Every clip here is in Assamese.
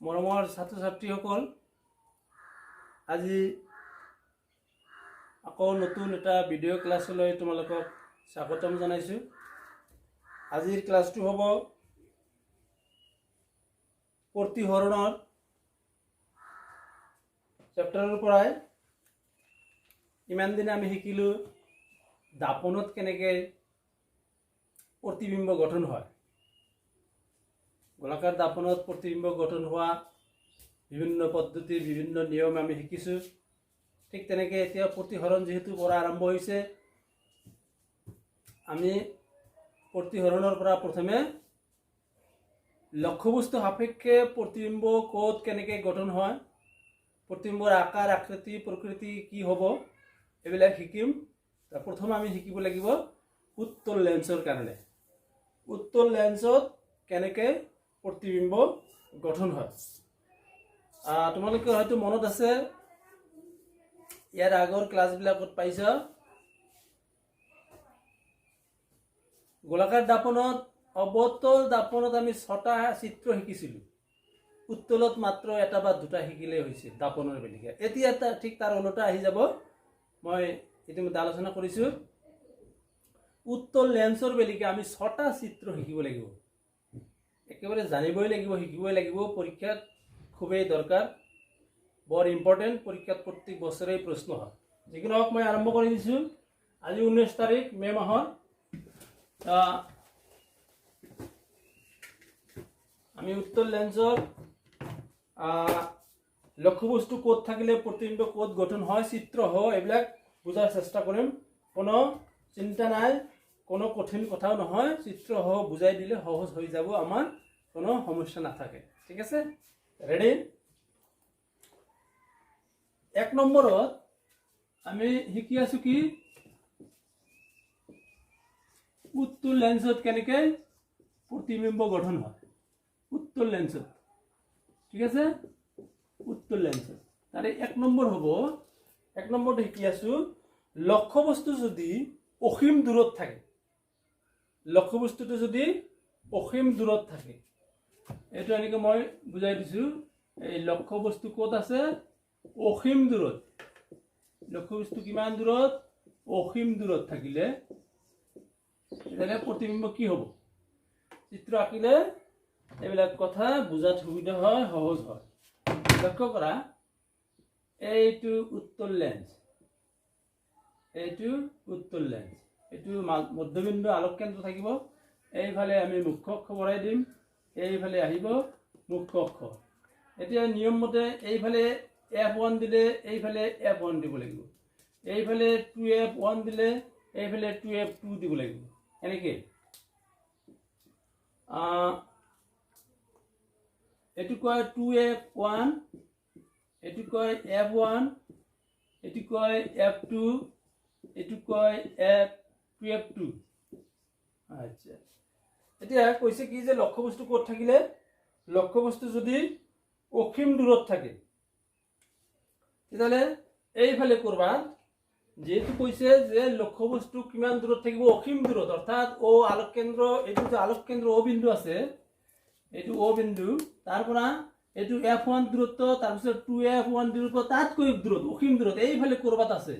মৰমৰ ছাত্ৰ ছাত্ৰীসকল, আজি আকৌ নতুন এটা ভিডিঅ' ক্লাছলৈ তোমালোকক স্বাগতম জনাইছোঁ। আজিৰ ক্লাছটো হ'ব প্ৰতিহৰণৰ চেপ্টাৰৰ পৰাই। ইমান দিনে আমি শিকিলোঁ দাপনত কেনেকৈ প্ৰতিবিম্ব গঠন হয়। গোলাকাৰ দাপনত প্ৰতিবিম্ব গঠন হোৱা বিভিন্ন পদ্ধতি, বিভিন্ন নিয়ম আমি শিকিছোঁ। ঠিক তেনেকৈ এতিয়া প্ৰতিহৰণ যিহেতু পৰা আৰম্ভ হৈছে, আমি প্ৰতিহৰণৰ পৰা প্ৰথমে লক্ষ্যবস্তু সাপেক্ষে প্ৰতিবিম্ব ক'ত কেনেকৈ গঠন হয়, প্ৰতিবিম্বৰ আকাৰ আকৃতি প্ৰকৃতি কি হ'ব, এইবিলাক শিকিম। প্ৰথম আমি শিকিব লাগিব উত্তল লেন্সৰ কাৰণে। উত্তল লেন্সত কেনেকৈ প্ৰতিবিম্ব গঠন হয়। তোমালোকে হয়তো মনত আছে, ইয়াৰ আগৰ ক্লাছবিলাকত পাইছা, গোলাকাৰ দাপনত অৱতল দাপনত আমি 6টা চিত্ৰ শিকিছিলোঁ। উত্তলত মাত্ৰ এটা বা দুটা শিকিলেই হৈছে দাপনৰ বেলিকা। এতিয়া ঠিক তাৰ ওলোটা আহি যাব। মই ইতিমধ্যে আলোচনা কৰিছোঁ। উত্তল লেন্সৰ বেলিকা আমি 6টা চিত্ৰ শিকিব লাগিব। একেবাৰে জানিবই লাগিব, শিকিবই লাগিব। পৰীক্ষাত খুবেই দৰকাৰ, বৰ ইম্পৰ্টেণ্ট। পৰীক্ষাত প্ৰত্যেক বছৰেই প্ৰশ্ন হয়। যিকোনো হওক, মই আৰম্ভ কৰি দিছোঁ। আজি 19 তাৰিখ মে' মাহৰ। আমি উত্তল লেন্সৰ লক্ষ্যবস্তু ক'ত থাকিলে প্ৰতিবিম্ব ক'ত গঠন হয়, চিত্ৰ হয়, এইবিলাক বুজাৰ চেষ্টা কৰিম। কোনো চিন্তা নাই, কোনো কঠিন কথাও নহয়। চিত্ৰ সহ বুজাই দিলে সহজ হৈ যাব, আমাৰ কোনো সমস্যা নাথাকে। ঠিক আছে, ৰেডি? 1 নম্বৰত আমি শিকি আছো কি, উত্তল লেন্সত কেনেকৈ প্ৰতিবিম্ব গঠন হয়। উত্তল লেন্সত, ঠিক আছে, উত্তল লেন্সত তাৰে 1 নম্বৰ হ'ব। 1 নম্বৰত শিকি আছো লক্ষ্যবস্তু যদি অসীম দূৰত থাকে। লক্ষ্যবস্তুটো যদি অসীম দূৰত থাকে, এইটো এনেকৈ মই বুজাই দিছোঁ। এই লক্ষ্যবস্তু ক'ত আছে? অসীম দূৰত। লক্ষ্যবস্তু কিমান দূৰত? অসীম দূৰত থাকিলে তেতিয়াহ'লে প্ৰতিবিম্ব কি হ'ব? চিত্ৰ আঁকিলে এইবিলাক কথা বুজাত সুবিধা হয়, সহজ হয়। লক্ষ্য কৰা, এইটো উত্তল লেন্স, এইটো উত্তল লেন্স, এইটো মধ্যবিন্দু আলোক কেন্দ্ৰ থাকিব। এইফালে আমি মুখ্য অক্ষ বঢ়াই দিম, এইফালে আহিব মুখ্য অক্ষ। এতিয়া নিয়ম মতে এইফালে F1 দিলে এইফালে F1 দিব লাগিব, এইফালে 2F1 দিলে এইফালে 2F2 দিব লাগিব। এনেকৈ এইটো কয় 2F1, এইটো কয় F1, এইটো কয় F2, এইটো কয় 2F2। আচ্ছা, এতিয়া কৈছে কি যে লক্ষ্যবস্তু ক'ত থাকিলে, লক্ষ্যবস্তু যদি অসীম দূৰত থাকে, তেতিয়াহ'লে এইফালে কৰবা। যেহেতু কৈছে যে লক্ষ্যবস্তু কিমান দূৰত থাকিব? অসীম দূৰত, অৰ্থাৎ আলোক কেন্দ্ৰ, এইটো যে আলোক কেন্দ্ৰ O বিন্দু আছে, এইটো O বিন্দু, তাৰ পৰা এইটো F1 দূৰত্ব, তাৰপিছত 2F1 দূৰত্ব, তাতকৈ দূৰত, অসীম দূৰত এইফালে কৰবাত আছে।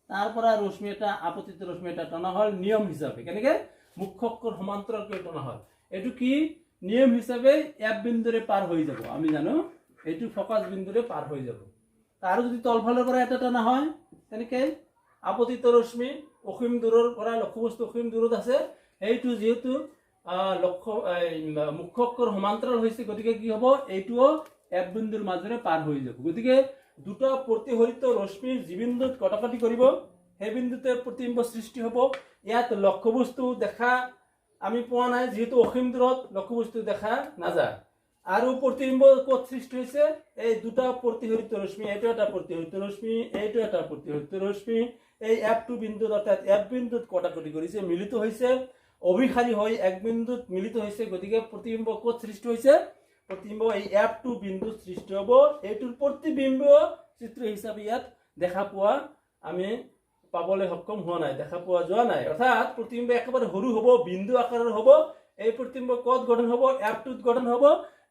তাৰ পৰা ৰশ্মি এটা, আপতিত ৰশ্মি এটা টনা হ'ল নিয়ম হিচাপে। কেনেকৈ? মুখ্য অক্ষৰ সমান্তৰালকৈ টনা হয়। এইটো কি নিয়ম হিচাপে F বিন্দুৰে পাৰ হৈ যাব। আমি জানো এইটো ফকাছ বিন্দুৰে পাৰ হৈ যাব। আৰু যদি তলফালৰ পৰা এটা টনা হয়, তেনেকৈ আপতিত ৰশ্মি অসীম দূৰৰ পৰা, লক্ষ্যবস্তু অসীম দূৰত আছে, এইটো যিহেতু মুখ্য অক্ষৰ সমান্তৰাল হৈছে, গতিকে কি হ'ব? এইটোও F বিন্দুৰ মাজেৰে পাৰ হৈ যাব। গতিকে দুটা প্ৰতিহৰিত ৰশ্মিৰ যি বিন্দুত কটাকটি কৰিব, সেই বিন্দুতে প্ৰতিবিম্ব সৃষ্টি হ'ব। ইয়াত লক্ষ্যবস্তু দেখা আমি পোৱা নাই, যিহেতু অসীম দূৰত লক্ষ্যবস্তু দেখা নাযায়। আৰু প্ৰতিবিম্ব ক'ত সৃষ্টি হৈছে? এই দুটা প্ৰতিহৰিত ৰশ্মি, এইটো এটা প্ৰতিহৰিত ৰশ্মি, এইটো এটা প্ৰতিহৰিত ৰশ্মি, এই F2 বিন্দুত, অৰ্থাৎ F বিন্দুত কটাকটি কৰিছে, মিলিত হৈছে, অভিসাৰী হৈ এক বিন্দুত মিলিত হৈছে। গতিকে প্ৰতিবিম্ব ক'ত সৃষ্টি হৈছে? প্ৰতিবিম্ব এই F2 বিন্দুত সৃষ্টি হ'ব। এইটোৰ প্ৰতিবিম্ব চিত্ৰ হিচাপে ইয়াত দেখা পোৱা আমি পাবলৈ সক্ষম হোৱা নাই, দেখা পোৱা যোৱা নাই। অৰ্থাৎ প্ৰতিবিম্ব একেবাৰে সৰু হ'ব, বিন্দু আকাৰৰ হ'ব। এই প্ৰতিবিম্ব ক'ত গঠন হ'ব? F2ত গঠন হ'ব।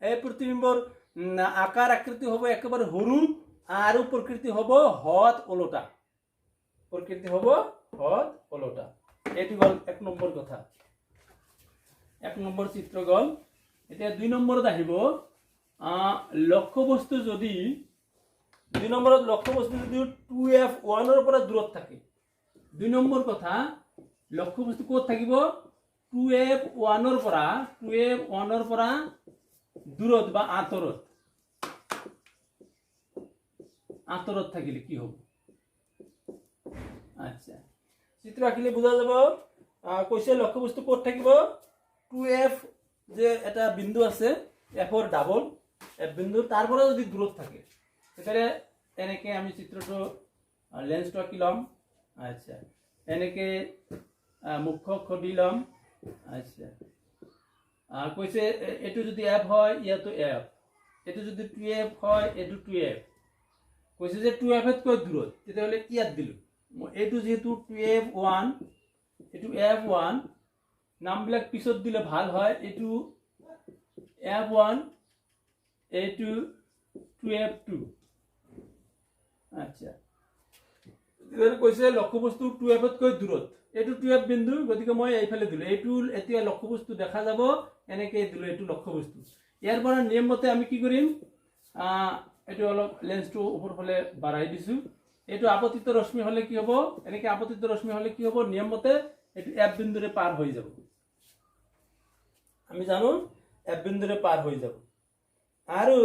এই প্ৰতিবিম্বৰ আকাৰ আকৃতি হ'ব একেবাৰে সৰু আৰু প্ৰকৃতি হ'ব হদ ওলোটা। প্ৰকৃতি হ'ব হদ ওলোটা। এইটো গ'ল 1 নম্বৰ কথা। 1 নম্বৰ চিত্ৰ গ'ল। এতিয়া 2 নম্বৰত আহিব লক্ষ্যবস্তু যদি 2 নম্বৰত লক্ষ্যবস্তু যদি 2F1 ৰ পৰা দূৰত থাকে। 2 নম্বৰ কথা লক্ষ্যবস্তু ক'ত থাকিব 2F1 ৰ পৰা দূৰত বা আঁতৰত থাকিলে কি হ'ব? আচ্ছা চিত্ৰ আঁকিলে বুজা যাব। কৈছে লক্ষ্যবস্তু ক'ত থাকিব 2F যে এটা বিন্দু আছে F ৰ ডাবল F বিন্দু তাৰ পৰা যদি দূৰত থাকে তেতিয়াহ'লে এনেকে আমি চিত্ৰটো লেন্সটো আঁকি ল'ম। আচ্ছা এনেকে মুখ্য অক্ষ দি ল'ম। আচ্ছা কৈছে এইটো যদি F হয় ইয়াতো F, এইটো যদি 2F হয় এইটো 2F। কৈছে যে 2F তকৈ দূৰত তেতিয়াহ'লে ইয়াত দিলোঁ এইটো যেহেতু 2F1 এইটো F1 নামবিলাক পিছত দিলে ভাল হয়। এইটো F1 এইটো 2F2। আচ্ছা কৈছে লক্ষ্যবস্তু 2F তকৈ দূৰত এইটো 2F বিন্দু গতিকে মই এইফালে দিলোঁ। এইটো এতিয়া লক্ষ্যবস্তু দেখা যাব এনেকে দিলোঁ এইটো লক্ষ্যবস্তু। ইয়াৰ পৰা নিয়ম মতে আমি কি কৰিম এইটো অলপ লেন্সটো ওপৰ ফালে বাঢ়াই দিছোঁ। এইটো আপতিত ৰশ্মি হ'লে কি হ'ব এনেকে আপতিত ৰশ্মি হ'লে কি হ'ব নিয়ম মতে এইটো F বিন্দুৰে পাৰ হৈ যাব। আমি জানো F বিন্দুৰে পাৰ হৈ যাব। আৰু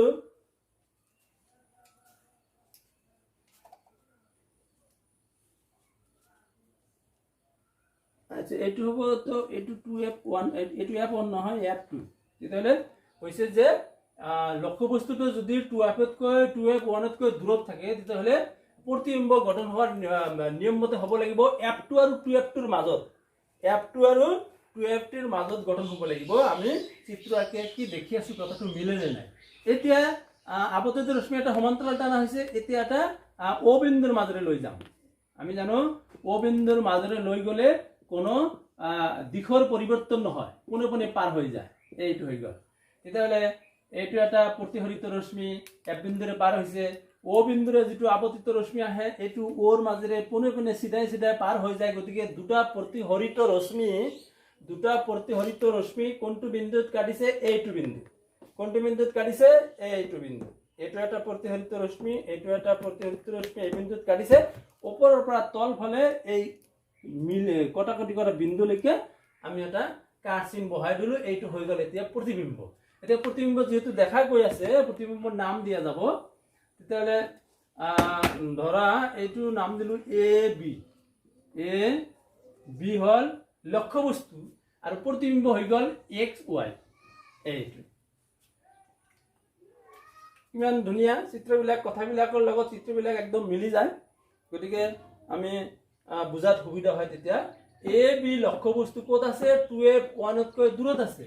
আচ্ছা এইটো হ'ব তো এইটো 2F1 এইটো F1 নহয় F2। তেতিয়াহ'লে কৈছে যে লক্ষ্যবস্তুটো যদি 2F তকৈ 2F1 তকৈ দূৰত থাকে তেতিয়াহ'লে প্ৰতিবিম্ব গঠন হোৱাৰ নিয়ম মতে হ'ব লাগিব F2 আৰু 2F2ৰ মাজত। F2 আৰু 2F2ৰ মাজত গঠন হ'ব লাগিব। আমি চিত্ৰ আঁকি কি দেখি আছো কথাটো মিলে নে নাই। এতিয়া আপতিত ৰশ্মি এটা সমান্তৰাল টানা হৈছে। এতিয়া এটা O বিন্দুৰ মাজেৰে লৈ যাম। আমি জানো O বিন্দুৰ মাজেৰে লৈ গ'লে কোনো দিশৰ পৰিৱৰ্তন নহয়, পোনে পোনে পাৰ হৈ যায়। এইটো হৈ গ'ল। তেতিয়াহ'লে এইটো এটা প্ৰতিহৰিত ৰশ্মি F বিন্দুৰে পাৰ হৈছে। O বিন্দুৰে যিটো আপতিত ৰশ্মি আহে এইটো ওৰ মাজেৰে পোনে পোনে চিধাই চিধাই পাৰ হৈ যায়। গতিকে দুটা প্ৰতিহৰিত ৰশ্মি কোনটো বিন্দুত কাটিছে এইটো বিন্দু। কোনটো বিন্দুত কাটিছে এইটো বিন্দু। এইটো এটা প্ৰতিহৰিত ৰশ্মি এইটো এটা প্ৰতিহৰিত ৰশ্মি এই বিন্দুত কাটিছে। ওপৰৰ পৰা তল ফালে এই মিলে কটাকটি কৰা বিন্দুলৈকে আমি এটা কাট চিন বহাই দিলোঁ। এইটো হৈ গ'ল এতিয়া প্ৰতিবিম্ব। এতিয়া প্ৰতিবিম্ব যেহেতু দেখা গৈ আছে প্ৰতিবিম্বৰ নাম দিয়া যাব। তেতিয়াহ'লে ধৰা এইটো নাম দিলোঁ AB। AB হ'ল লক্ষ্যবস্তু আৰু প্ৰতিবিম্ব হৈ গ'ল XY। এইটো ইমান ধুনীয়া চিত্ৰবিলাক কথাবিলাকৰ লগত চিত্ৰবিলাক একদম মিলি যায়। গতিকে আমি বুজাত সুবিধা হয়। তেতিয়া AB লক্ষ্যবস্তু ক'ত আছে 2F1 তকৈ দূৰত আছে।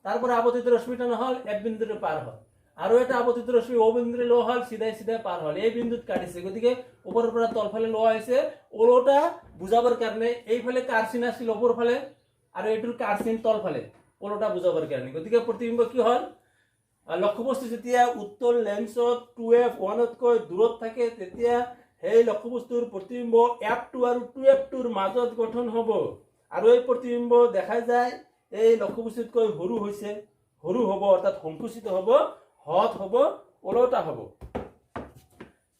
তাৰ পৰা আপতিত ৰশ্মিটা নহ'ল F বিন্দুৰে পাৰ হ'ল আৰু এটা আপতিত ৰশ্মি O বিন্দুৰে লোৱা হ'ল চিধাই চিধাই পাৰ হ'ল এই বিন্দুত কাটিছে। গতিকে ওপৰৰ পৰা তলফালে লোৱা হৈছে ওলোটা বুজাবৰ কাৰণে। এইফালে কাৰ চিন আছিল ওপৰ ফালে আৰু এইটোৰ কাৰ চিন তলফালে ওলোটা বুজাবৰ কাৰণে। গতিকে প্ৰতিবিম্ব কি হ'ল লক্ষ্যবস্তু যেতিয়া উত্তল লেন্সত 2F1 তকৈ দূৰত থাকে তেতিয়া সেই লক্ষ্যবস্তুৰ প্ৰতিবিম্ব F2 আৰু 2F2ৰ মাজত গঠন হ'ব। আৰু এই প্ৰতিবিম্ব দেখা যায় এই লক্ষ্যবস্তুতকৈ সৰু হৈছে, সৰু হ'ব অৰ্থাৎ সংকুচিত হ'ব, হদ হ'ব, ওলোটা হ'ব।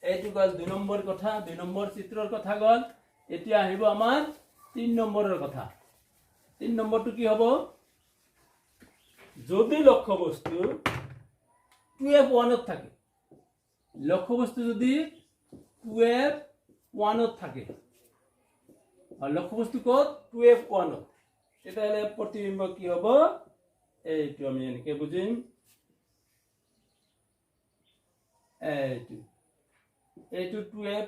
এইটো গ'ল 2 নম্বৰ কথা। 2 নম্বৰ চিত্ৰৰ কথা গ'ল। এতিয়া আহিব আমাৰ 3 নম্বৰৰ কথা। 3 নম্বৰটো কি হ'ব যদি লক্ষ্যবস্তু 2F1 থাকে, লক্ষ্যবস্তু যদি 2F1 থাকে আর লক্ষ্যবস্তু ক'ত 2F1 তেতিয়াহ'লে প্ৰতিবিম্ব কি হ'ব এইটো আমি এনেকৈ বুজিম। এইটো 2F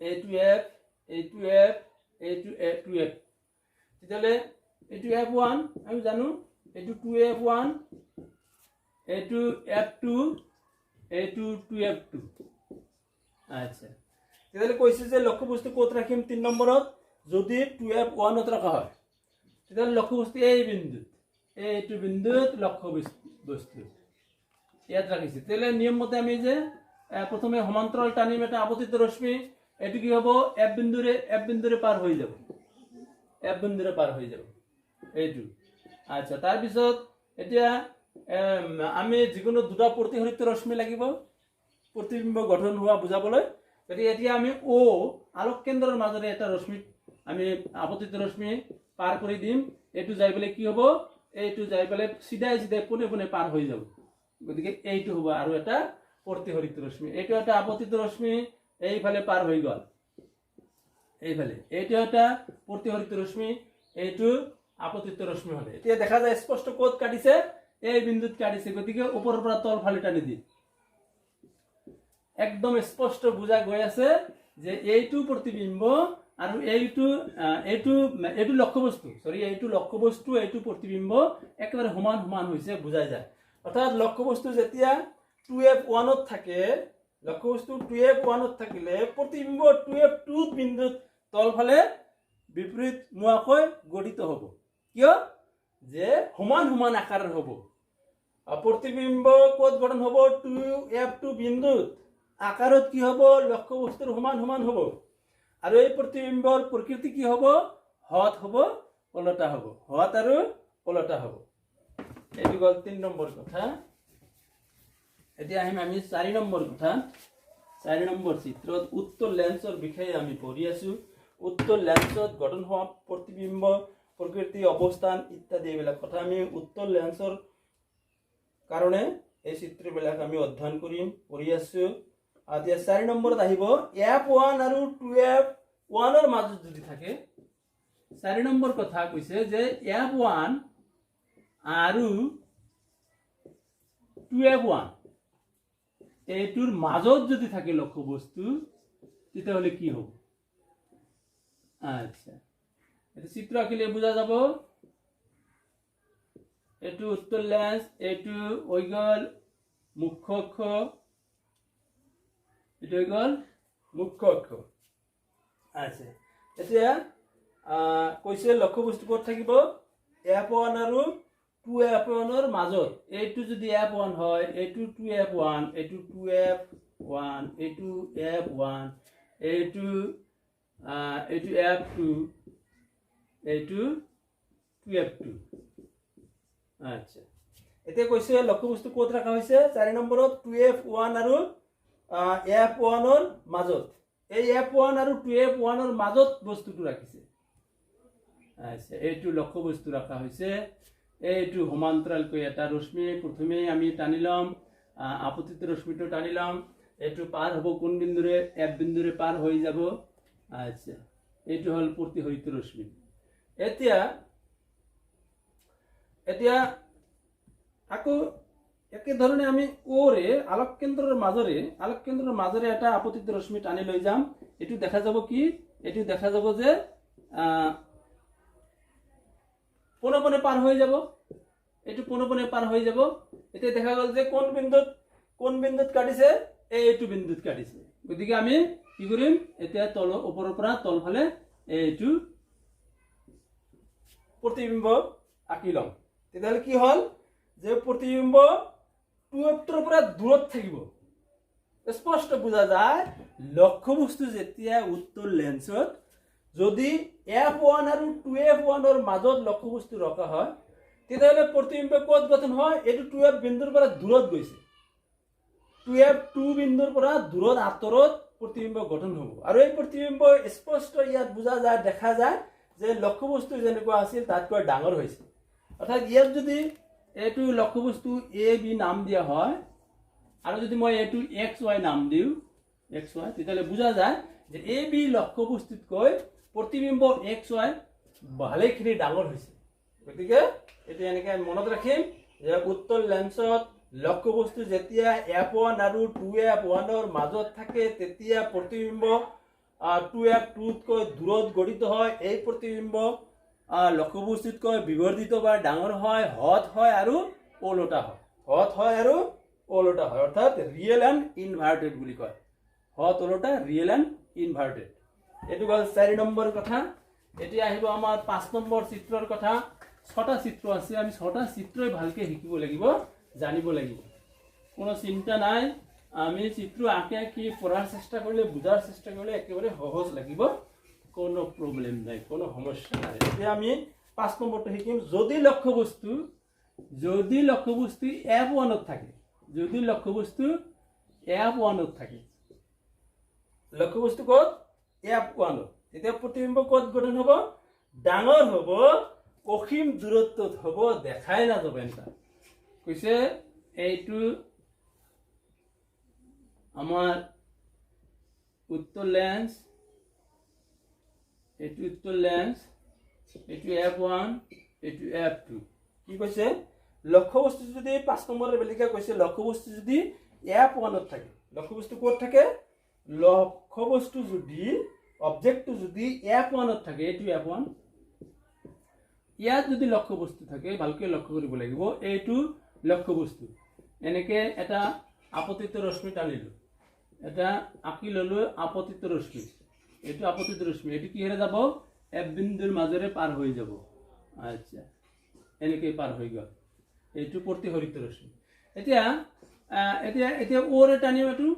এইটো F এইটো F এইটো 2F। তেতিয়াহ'লে এইটো F1 আমি জানো এইটো 2F1 এইটো F2 এইটো 2F2। আচ্ছা তেতিয়াহ'লে কৈছে যে লক্ষ্যবস্তু ক'ত ৰাখিম 3 নম্বৰত যদি 2F1 ৰাখা হয় তেতিয়াহ'লে লক্ষ্যবস্তু এই বিন্দুত এইটো বিন্দুত লক্ষ্যবস্তু ইয়াত ৰাখিছে। তেতিয়াহ'লে নিয়ম মতে আমি যে প্ৰথমে সমান্তৰাল টানিম এটা আপতিত ৰশ্মি, এইটো কি হ'ব এফ বিন্দুৰে পাৰ হৈ যাব, এফ বিন্দুৰে পাৰ হৈ যাব এইটো। আচ্ছা, তাৰপিছত এতিয়া আমি যিকোনো দুটা প্ৰতিফলিত ৰশ্মি লাগিব প্ৰতিবিম্ব গঠন হোৱা বুজাবলৈ। গতিকে এতিয়া আমি ও আলোক কেন্দ্ৰৰ মাজেৰে এটা ৰশ্মি আমি আপতিত ৰশ্মি পাৰ কৰি দিম। এইটো যাই পেলাই কি হ'ব, এইটো যাই পেলাই চিধাই চিধাই পোনে পোনে পাৰ হৈ যাব। গতিকে এইটো হ'ব আৰু এটা প্ৰতিফলিত ৰশ্মি। এইটো এটা আপতিত ৰশ্মি এইফালে পাৰ হৈ গ'ল, এইফালে এইটো এটা প্ৰতিফলিত ৰশ্মি, এইটো আপতিত ৰশ্মি হ'লে এতিয়া দেখা যায় স্পষ্ট ক'ত কাটিছে, এই বিন্দুত কাটিছে। গতিকে ওপৰৰ পৰা তল ফালে টানি দিম, একদম স্পষ্ট বুজা গৈ আছে যে এইটো প্ৰতিবিম্ব আৰু এইটো লক্ষ্যবস্তু, এইটো লক্ষ্যবস্তু, এইটো প্ৰতিবিম্ব একেবাৰে সমান সমান হৈছে বুজাই যায়। অৰ্থাৎ লক্ষ্যবস্তু যেতিয়া 2f1 থাকে, লক্ষ্যবস্তু 2f1 থাকিলে প্ৰতিবিম্ব 2f2 বিন্দুত তলফালে বিপৰীত মুৱাকৈ গঠিত হ'ব। কিয়? যে সমান সমান আকাৰৰ হ'ব। প্ৰতিবিম্ব ক'ত গঠন হ'ব, 2f2 বিন্দুত আকাৰত কি হ'ব, লক্ষ্যবস্তুৰ সমান সমান হ'ব। আৰু এই প্ৰতিবিম্বৰ প্ৰকৃতি কি হ'ব, হত হ'ব, ওলটা হ'ব, হত আৰু ওলটা হ'ব। এইটো গ'ল 3 নম্বৰ কথা। এতিয়া আহিম আমি 4 নম্বৰ কথা। 4 নম্বৰ চিত্ৰত উত্তৰ লেন্সৰ বিষয়ে আমি পঢ়ি আছো। উত্তৰ লেন্সত গঠন হোৱা প্ৰতিবিম্ব প্ৰকৃতি অৱস্থান ইত্যাদি এইবিলাক কথা আমি উত্তৰ লেন্সৰ কাৰণে এই চিত্ৰবিলাক আমি অধ্যয়ন কৰিম, পঢ়ি আছো। এতিয়া 4 নম্বৰত আহিব f1 আৰু 2f1 মাজত যদি থাকে, 4 নম্বৰ কথা কৈছে যে f1 আৰু 2f1 এইটোৰ মাজত যদি থাকে লক্ষ্যবস্তু, তেতিয়াহ'লে কি হ'ব? আচ্ছা, এটা চিত্র আঁকিলে বোঝা যাব। এইটো উত্তর লেন্স, এইটো হৈ গ'ল মুখ্য অক্ষ, এইটো হৈ গ'ল মুখ্য অক্ষ। আচ্ছা, এতিয়া কৈছে লক্ষ্যবস্তু ক'ত থাকিব, f1 আৰু 2f1 মাজত। এইটো যদি f1 হয়, এইটো 2f1, এইটো 2f1, এইটো f1, এইটো f2, এইটো 2f2। আচ্ছা, এতিয়া কৈছে লক্ষ্যবস্তু ক'ত ৰাখা হৈছে, 4 নম্বৰত 2f1 আৰু f1 মাজত। এই f1 আৰু 2f1 মাজত বস্তুটো ৰাখিছে। আচ্ছা, এইটো লক্ষ্যবস্তু ৰাখা হৈছে। এইটো সমান্তৰালকৈ এটা ৰশ্মি প্ৰথমে আমি টানি ল'ম, আপতিত ৰশ্মিটো টানি ল'ম। এইটো পাৰ হ'ব কোন বিন্দুৰে, f বিন্দুৰে পাৰ হৈ যাব। আচ্ছা, এইটো হ'ল প্ৰতিফলিত ৰশ্মি। এতিয়া আকৌ একেধৰণে আমি ওৰে আলোক কেন্দ্ৰৰ মাজেৰে এটা আপতিত ৰশ্মি টানি লৈ যাম। এইটো দেখা যাব কি, এইটো দেখা যাব যে পোনে পোনে পাৰ হৈ যাব, এইটো পোনে পোনে পাৰ হৈ যাব। এতিয়া দেখা গ'ল যে কোন বিন্দুত কাটিছে, এইটো বিন্দুত কাটিছে। গতিকে আমি কি কৰিম, এতিয়া ওপৰৰ পৰা তলফালে এইটো প্ৰতিবিম্ব আঁকি ল'ম। তেতিয়াহ'লে কি হ'ল যে প্ৰতিবিম্ব 2f2 পৰা দূৰত থাকিব। স্পষ্ট বুজা যায় লক্ষ্যবস্তু যেতিয়া উত্তৰ লেন্সত যদি f1 আৰু 2f1 মাজত লক্ষ্যবস্তু ৰখা হয়, তেতিয়াহ'লে প্ৰতিবিম্ব ক'ত গঠন হয়, এইটো 2f বিন্দুৰ পৰা দূৰত গৈছে, 2f2 বিন্দুৰ পৰা দূৰত আঁতৰত প্ৰতিবিম্ব গঠন হ'ব। আৰু এই প্ৰতিবিম্ব স্পষ্ট ইয়াত বুজা যায়, দেখা যায় যে লক্ষ্যবস্তু যেনেকুৱা আছিল তাতকৈ ডাঙৰ হৈছে। অৰ্থাৎ ইয়াত যদি এইটো লক্ষ্যবস্তু a b নাম দিয়া হয় আৰু যদি মই এইটো xy নাম দিওঁ, xy, তেতিয়াহ'লে বুজা যায় যে a b লক্ষ্যবস্তুতকৈ প্ৰতিবিম্ব xy ভালেখিনি ডাঙৰ হৈছে। গতিকে এইটো এনেকৈ মনত ৰাখিম যে উত্তৰ লেন্সত লক্ষ্যবস্তু যেতিয়া f1 আৰু 2f1 মাজত থাকে, তেতিয়া প্ৰতিবিম্ব 2f2তকৈ দূৰত গঠিত হয়। এই প্ৰতিবিম্ব লক্ষ্যবস্তুতকৈ বিবৰ্ধিত বা ডাঙৰ হয়, হত হয় আৰু ওলোটা হয়, হত হয় আৰু ওলোটা হয়। অৰ্থাৎ ৰিয়েল এণ্ড ইনভাৰ্টেড বুলি কয়, হত ওলোটা, ৰিয়েল এণ্ড ইনভাৰ্টেড। এইটো হ'ল 4 নম্বৰ কথা। এতিয়া আহিব আমাৰ 5 নম্বৰ চিত্ৰৰ কথা। 6টা চিত্ৰ আছে, আমি 6টা চিত্ৰই ভালকে শিকিব লাগিব, জানিব লাগিব। কোনো চিন্তা নাই। আমি চিত্ৰ আঁকি আঁকি পঢ়াৰ চেষ্টা কৰিলে, বুজাৰ চেষ্টা কৰিলে একেবাৰে সহজ লাগিব, কোনো প্ৰব্লেম নাই, কোনো সমস্যা নাই। এতিয়া আমি 5 নম্বৰটো শিকিম। যদি লক্ষ্যবস্তু F1 থাকে, যদি লক্ষ্যবস্তু F1 থাকে, লক্ষ্যবস্তু ক'ত? F1, তেতিয়া প্ৰতিবিম্ব ক'ত গঠন হ'ব? ডাঙৰ হ'ব, অসীম দূৰত্বত হ'ব, দেখাই নাযাব। এনেকুৱা কৈছে এইটো আমাৰ উত্তৰ লেন্স, এইটো উত্তৰ লেন্স, এইটো F1, এইটো F2। কি কৈছে? লক্ষ্যবস্তু যদি 5 নম্বৰৰ বেলিকা কৈছে, লক্ষ্যবস্তু যদি F1 থাকে, লক্ষ্যবস্তু ক'ত থাকে? লক্ষ্যবস্তু যদি, অবজেক্টটো যদি F1 থাকে, এইটো F1, ইয়াত যদি লক্ষ্যবস্তু থাকে, ভালকৈ লক্ষ্য কৰিব লাগিব, এইটো লক্ষ্যবস্তু। এনেকে এটা আপতিত ৰশ্মি টানিলো, এটা আঁকি ললো আপতিত ৰশ্মি, এইটো আপতিত ৰশ্মি, এইটো কিহেৰে যাব? F বিন্দুৰ মাজেৰে পাৰ হৈ যাব। আচ্ছা, এনেকে পাৰ হৈ গ'ল, এইটো প্ৰতিহৰিত ৰশ্মি। এতিয়া এতিয়া এতিয়া ওৰে টানিম, এইটো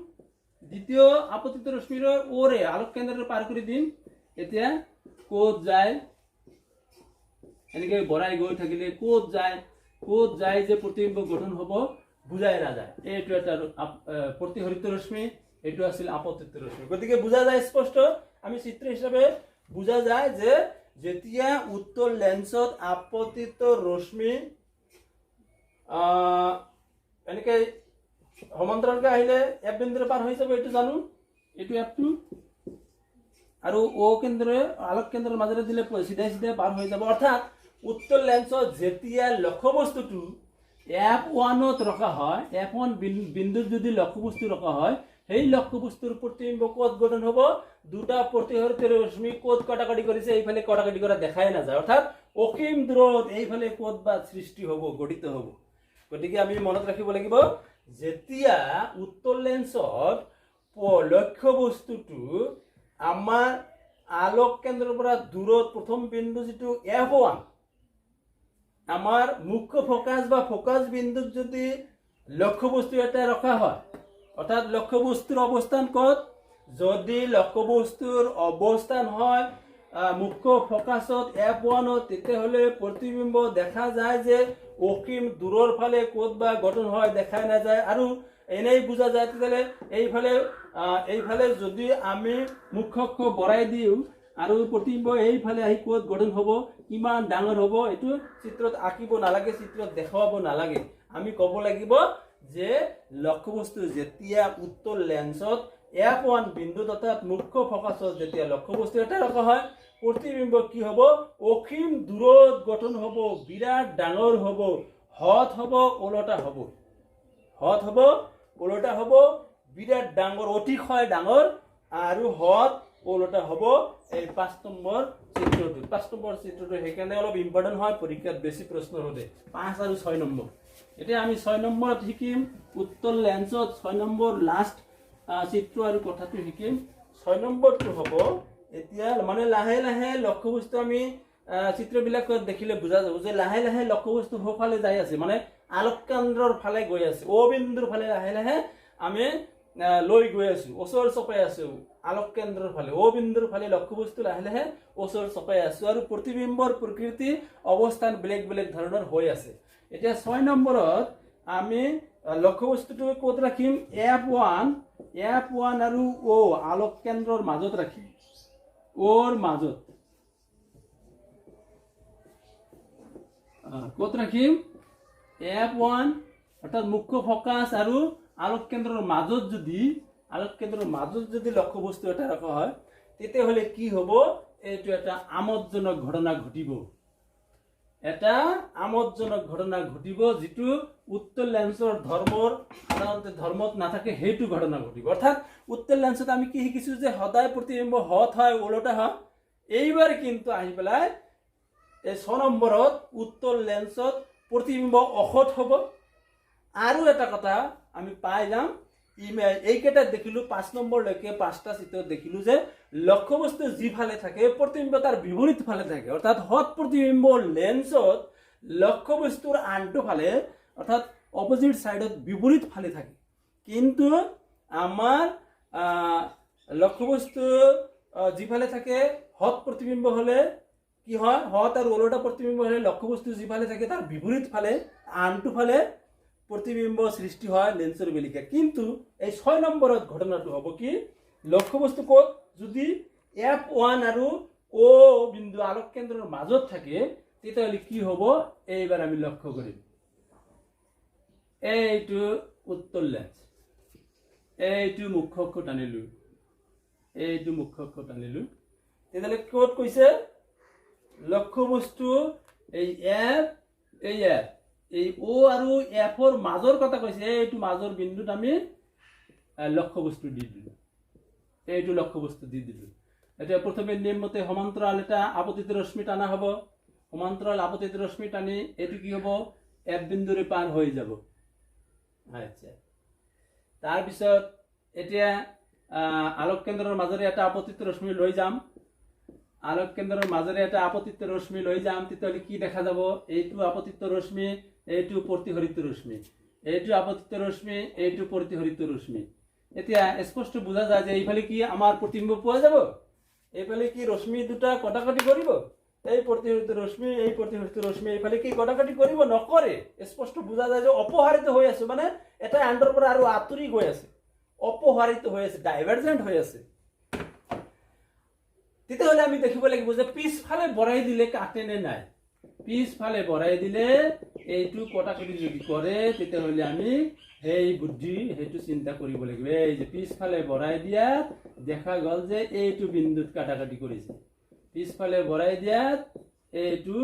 দ্বিতীয় আপতিত ৰশ্মিৰ ওৰে আলোক কেন্দ্ৰৰে পাৰ কৰি দিম। এতিয়া ক'ত যায়? এনেকে বৰাই গৈ থাকিলে ক'ত যায় যে প্ৰতিবিম্ব গঠন হ'ব বুজাই নাযায়। এইটো এটা প্ৰতিহৰিত ৰশ্মি, এইটো আছিল আপতিত ৰশ্মি। গতিকে বুজা যায় স্পষ্ট, আমি চিত্ৰ হিচাপে বুজা যায় যে যেতিয়া উত্তৰ লেন্সত আপতিত ৰশ্মি এনেকে সমান্তৰালকৈ আহিলে F বিন্দুৰে পাৰ হৈ যাব, এইটো জানো, এইটো F2, আৰু O কেন্দ্ৰে আলোক কেন্দ্ৰৰ মাজেৰে দিলে চিধাই চিধাই পাৰ হৈ যাব। অৰ্থাৎ উত্তৰ লেন্সত যেতিয়া লক্ষ্যবস্তুটো F1 ৰখা হয়, F1 বিন্দুত যদি লক্ষ্যবস্তু ৰখা হয়, সেই লক্ষ্যবস্তুৰ প্ৰতিবিম্ব ক'ত গঠন হ'ব? দুটা প্ৰতিহৰিত ৰশ্মি ক'ত কটাকটি কৰিছে, এইফালে কটাকটি কৰা দেখাই নাযায়। অৰ্থাৎ অসীম দূৰত এইফালে ক'ত বা সৃষ্টি হ'ব, গঠিত হ'ব। গতিকে আমি মনত ৰাখিব লাগিব, যেতিয়া উত্তৰ লেন্সত লক্ষ্যবস্তুটো আমাৰ আলোক কেন্দ্ৰৰ পৰা দূৰত প্ৰথম বিন্দু যিটো F1, আমাৰ মুখ্য ফোকাস বা ফোকাস বিন্দুত যদি লক্ষ্যবস্তু এটা ৰখা হয়, অৰ্থাৎ লক্ষ্যবস্তুৰ অৱস্থান ক'ত? যদি লক্ষ্যবস্তুৰ অৱস্থান হয় মুখ্য ফোকাসত F1, তেতিয়াহ'লে প্ৰতিবিম্ব দেখা যায় যে অসীম দূৰৰ ফালে ক'ত বা গঠন হয়, দেখাই নাযায়। আৰু এনেই বুজা যায় তেতিয়াহ'লে এইফালে যদি আমি মুখ্য অক্ষ বঢ়াই দিওঁ আৰু প্ৰতিবিম্ব এইফালে আহি ক'ত গঠন হ'ব, কিমান ডাঙৰ হ'ব, এইটো চিত্ৰত আঁকিব নালাগে, চিত্ৰত দেখুৱাব নালাগে। আমি ক'ব লাগিব যে লক্ষ্যবস্তু যেতিয়া উত্তৰ লেন্সত F1 বিন্দুত, অৰ্থাৎ মুখ্য ফোকাসত যেতিয়া লক্ষ্যবস্তু এটা ৰখা হয়, প্ৰতিবিম্ব কি হ'ব? অসীম দূৰত গঠন হ'ব, বিৰাট ডাঙৰ হ'ব, হঠ হ'ব, ওলোটা হ'ব, হঠ হ'ব, ওলোটা হ'ব, বিৰাট ডাঙৰ, অতিশয় ডাঙৰ, আৰু হঠ ওলোটা হ'ব। এই 5 নম্বৰ চিত্ৰটো, 5 নম্বৰ চিত্ৰটো সেইকাৰণে অলপ ইম্পৰ্টেণ্ট হয়, পৰীক্ষাত বেছি প্ৰশ্ন সোধে, 5 আৰু 6 নম্বৰ। এতিয়া আমি 6 নম্বৰত শিকিম উত্তৰ লেন্সত 6 নম্বৰ লাষ্ট চিত্ৰ আৰু কথাটো শিকিম। 6 নম্বৰটো হ'ব এতিয়া মানে লাহে লাহে লক্ষ্যবস্তু আমি চিত্ৰবিলাকত দেখিলে বুজা যাব যে লাহে লাহে লক্ষ্যবস্তু সোঁফালে যাই আছে, মানে আলোক কেন্দ্ৰৰ ফালে গৈ আছে, O বিন্দুৰ ফালে লাহে লাহে আমি লৈ গৈ আছো, ওচৰ চপাই আছো আলোক কেন্দ্ৰৰ ফালে, O বিন্দুৰ ফালে লক্ষ্যবস্তু লাহে লাহে ওচৰ চপাই আছো, আৰু প্ৰতিবিম্বৰ প্ৰকৃতি অৱস্থান বেলেগ বেলেগ ধৰণৰ হৈ আছে। এতিয়া 6 নম্বৰত আমি লক্ষ্যবস্তুটো ক'ত ৰাখিম? F1 আৰু O আলোক কেন্দ্ৰৰ মাজত ৰাখিম, ওৰ মাজত ক'ত ৰাখিম? F1 অৰ্থাৎ মুখ্য ফোকাস আৰু আলোক কেন্দ্ৰৰ মাজত যদি লক্ষ্যবস্তু এটা ৰখা হয়, তেতিয়াহ'লে কি হ'ব? এইটো এটা আমোদজনক ঘটনা ঘটিব, এটা আমোদজনক ঘটনা ঘটিব, যিটো উত্তৰ লেন্সৰ সাধাৰণতে ধৰ্মত নাথাকে, সেইটো ঘটনা ঘটিব। অৰ্থাৎ উত্তৰ লেন্সত আমি কি শিকিছো যে সদায় প্ৰতিবিম্ব হঠ হয়, ওলোটা হয়। এইবাৰ কিন্তু আহি পেলাই এই 6 নম্বৰত উত্তৰ লেন্সত প্ৰতিবিম্ব অসৎ হ'ব। আৰু এটা কথা আমি পাই যাম, এইকেইটা দেখিলো 5 নম্বৰলৈকে 5টা চিত্ৰত দেখিলো যে লক্ষ্যবস্তু যিফালে থাকে প্ৰতিবিম্ব তাৰ বিপৰীত ফালে থাকে। অৰ্থাৎ হঠ প্ৰতিবিম্ব লেন্সত লক্ষ্যবস্তুৰ আনটো ফালে, অৰ্থাৎ অপোজিট সাইডত বিপরীত ফালে থাকে কিন্তু আমার লক্ষ্যবস্তু যিফালে থাকে হত প্রতিবিম্ব হলে কি হয় হত আর ওলোটা প্রতিবিম্ব হলে লক্ষ্যবস্তু যিফালে থাকে তার বিপরীত ফালে আনটো ফালে প্রতিবিম্ব সৃষ্টি হয় লেন্সের বেলিকা কিন্তু এই 6 নম্বরত ঘটনাটো হব কি লক্ষ্যবস্তু কোত যদি F1 আৰু O বিন্দু আলোক কেন্দ্ৰৰ মাজত থাকে তেতিয়াহলে কি হব এইবাৰ আমি লক্ষ্য কৰিম এইটো উত্তল লেন্স এইটো মুখ্য অক্ষ টানিলো এইটো মুখ্য অক্ষ টানিলো তেতিয়াহলে ক'ত কৈছে লক্ষ্যবস্তু এই F এই O আৰু F ৰ মাজৰ কথা কৈছে এইটো মাজৰ বিন্দুত আমি লক্ষ্যবস্তু দি দিলো এইটো লক্ষ্যবস্তু দি দিলো এটা প্রথমে নিয়ম মতে সমান্তরাল এটা আপতিত রশ্মি টানা হব সমান্তরাল আপতিত রশ্মি টানি এটো কি হব F বিন্দুৰে পাৰ হৈ যাব আচ্ছা তাৰ পিছত এতিয়া আলোক কেন্দ্ৰৰ মাজৰে এটা আপতিত ৰশ্মি লৈ যাম আলোক কেন্দ্ৰৰ মাজৰে এটা আপতিত ৰশ্মি লৈ যাম তেতিয়াহলে কি দেখা যাব এইটো আপতিত ৰশ্মি এইটো প্ৰতিহৰিত ৰশ্মি এইটো আপতিত ৰশ্মি এইটো প্ৰতিহৰিত ৰশ্মি এতিয়া স্পষ্ট বুজা যায় যে এইফালে কি আমাৰ প্ৰতিবিম্ব পোৱা যাব এইফালে কি ৰশ্মি দুটা কটাকটি কৰিব এই প্ৰতিহৰিত ৰশ্মি এই প্ৰতিহৰিত ৰশ্মি এইফালে কি কটাকটি কৰিব নকৰে স্পষ্ট বুজা যায় যে অপহাৰিত হৈ আছে মানে এটা আণ্ডৰ পৰা আৰু আঁতৰি গৈ আছে অপহাৰিত হৈ আছে ডাইভাৰজেন্ট হৈ আছে তেতিয়াহলে আমি দেখিব লাগিব যে পিছফালে বৰাই দিলে কাটে নে নাই পিছফালে বৰাই দিলে এইটো কটাকটি যদি কৰে তেতিয়াহলে আমি এই বুদ্ধি হেতু চিন্তা কৰিব লাগিব এই যে পিছফালে বৰাই দিয়া দেখা গল যে এইটো বিন্দুত কাটাকাটি কৰিছে পিছফালে বৰাই দিয়া এইটো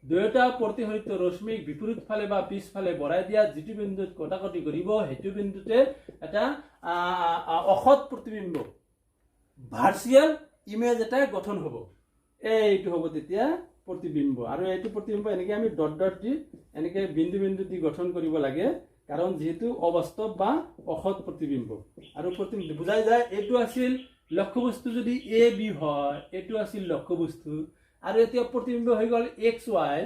দুটা প্ৰতিহৰিত ৰশ্মিক বিপৰীত ফালে বা পিছফালে বৰাই দিয়া যেটো বিন্দুত কটাকটি কৰিব হেতু বিন্দুতে এটা অসৎ প্ৰতিবিম্ব ভাৰ্চুৱেল ইমেজ এটা গঠন হ'ব এইটো হ'ব তেতিয়া প্ৰতিবিম্ব আৰু এইটো প্ৰতিবিম্ব এনেকৈ আমি ডট ডট দি এনেকৈ বিন্দু বিন্দু দি গঠন কৰিব লাগে কাৰণ যেহেতু অবাস্তৱ বা অসৎ প্ৰতিবিম্ব আৰু প্ৰতিবিম্ব বুজাই যায় এইটো আছিল লক্ষ্যবস্তু যদি এ বি হয় এইটো আছিল লক্ষ্যবস্তু আৰু এতিয়া প্ৰতিবিম্ব হৈ গল এক্স ওয়াই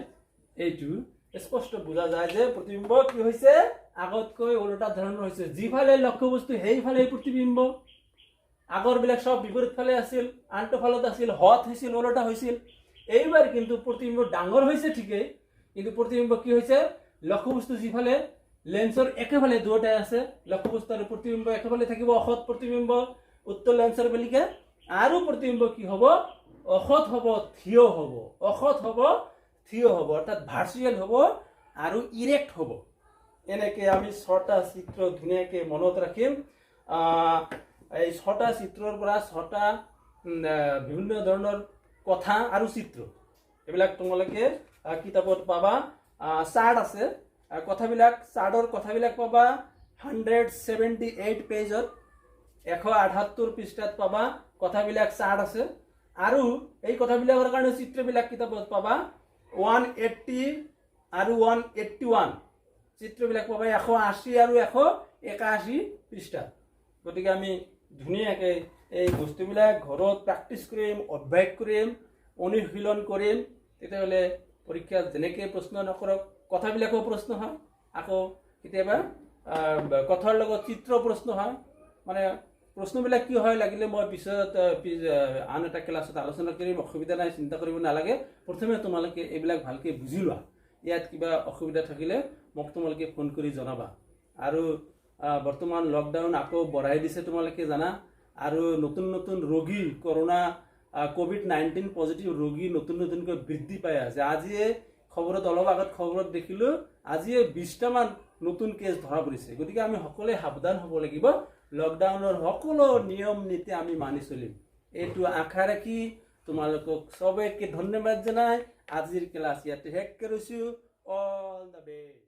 এইটো স্পষ্ট বুজা যায় যে প্ৰতিবিম্ব কি হৈছে আগতকৈ ওলোটা ধৰণৰ হৈছে যিফালে লক্ষ্যবস্তু সেইফালে প্ৰতিবিম্ব আগৰ বিলাক সব বিপৰীত ফালে আছিল আনটো ফালত আছিল হত হৈছিল ওলোটা হৈছিল এইবাৰ কিন্তু প্ৰতিবিম্ব ডাঙৰ হৈছে ঠিকই কিন্তু প্ৰতিবিম্ব কি হৈছে লক্ষ্যবস্তু যিফালে লেন্সৰ একেফালে দুটাই আছে লক্ষ্যবস্তু আৰু প্ৰতিবিম্ব একেফালে থাকিব অসৎ প্ৰতিবিম্ব উত্তল লেন্সৰ বেলিকা আৰু প্ৰতিবিম্ব কি হ'ব অসৎ হ'ব থিয় হ'ব অসৎ হ'ব থিয় হ'ব অৰ্থাৎ ভাৰ্চুৱেল হ'ব আৰু ইৰেক্ট হ'ব এনেকৈ আমি ছটা চিত্ৰ ধুনীয়াকৈ মনত ৰাখিম এই ছটা চিত্ৰৰ পৰা ছটা বিভিন্ন ধৰণৰ কথা আৰু চিত্ৰ এইবিলাক তোমালোকে কিতাপত পাবা চাৰ্ট আছে কথাবিলাক চাৰ্টৰ কথাবিলাক পাবা 178 পেজত 178 পৃষ্ঠাত পাবা কথাবিলাক চাৰ্ট আছে আৰু এই কথাবিলাকৰ কাৰণে চিত্ৰবিলাক কিতাপত পাবা 180 আৰু 181 চিত্ৰবিলাক পাবা 180 আৰু 181 পৃষ্ঠাত গতিকে আমি ধুনীয়াকৈ এই বস্তুবিলাক ঘৰত প্ৰেক্টিছ কৰিম অভ্যাস কৰিম অনুশীলন কৰিম তেতিয়াহ'লে পৰীক্ষাত যেনেকৈ প্ৰশ্ন নকৰক কথাবিলাকো প্ৰশ্ন হয় আকৌ কেতিয়াবা কথাৰ লগত চিত্ৰ প্ৰশ্ন হয় মানে প্ৰশ্নবিলাক কি হয় লাগিলে মই পিছত আন এটা ক্লাছত আলোচনা কৰিম অসুবিধা নাই চিন্তা কৰিব নালাগে প্ৰথমে তোমালোকে এইবিলাক ভালকৈ বুজি লোৱা ইয়াত কিবা অসুবিধা থাকিলে মোক তোমালোকে ফোন কৰি জনাবা আৰু বৰ্তমান লকডাউন আকৌ বঢ়াই দিছে তোমালোকে জানা আৰু নতুন নতুন ৰোগী কৰোনা কোভিড-19 পজিটিভ ৰোগী নতুন নতুনকৈ বৃদ্ধি পাই আছে আজিয়ে খবৰত অলপ আগত খবৰত দেখিলো আজিয়ে 20টা মান নতুন কেছ ধৰা পৰিছে গতিকে আমি সকলোৱে সাৱধান হ'ব লাগিব লকডাউনৰ সকলো নিয়ম নীতি আমি মানি চলিম এইটো আশা ৰাখি তোমালোকক সবাইকে ধন্যবাদ জনাই আজিৰ ক্লাছ ইয়াতে শেষ কৰিছো অল দ্য বেষ্ট